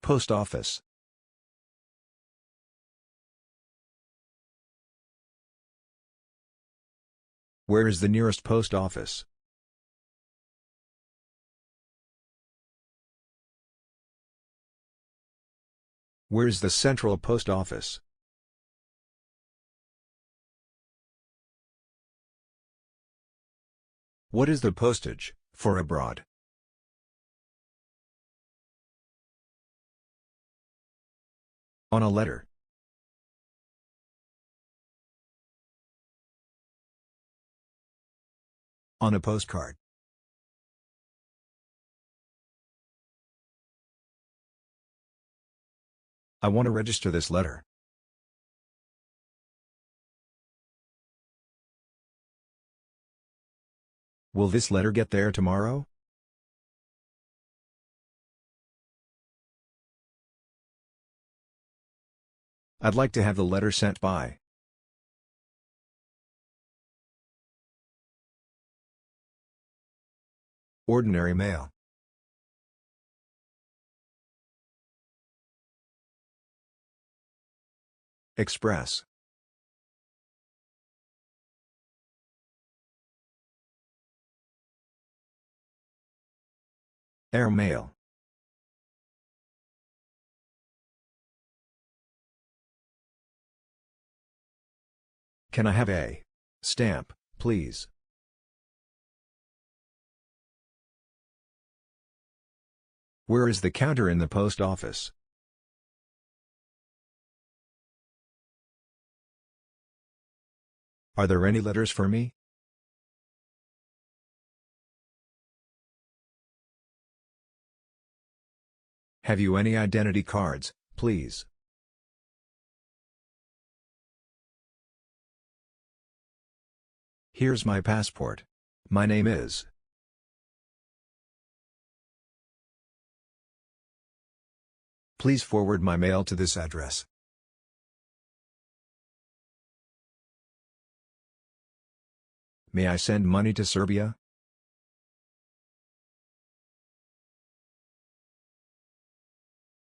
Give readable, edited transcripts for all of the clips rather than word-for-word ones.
Post office. Where is the nearest post office? Where is the central post office? What is the postage for abroad? On a letter. On a postcard. I want to register this letter. Will this letter get there tomorrow? I'd like to have the letter sent by. Ordinary mail. Express. Air mail. Can I have a stamp, please? Where is the counter in the post office? Are there any letters for me? Have you any identity cards, please? Here's my passport. My name is. Please forward my mail to this address. May I send money to Serbia?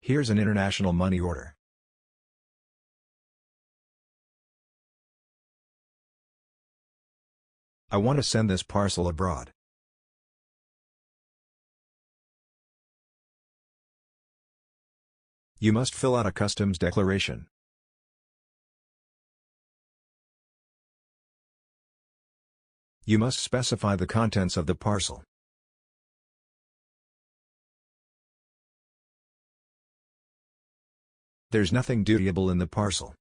Here's an international money order. I want to send this parcel abroad. You must fill out a customs declaration. You must specify the contents of the parcel. There's nothing dutiable in the parcel.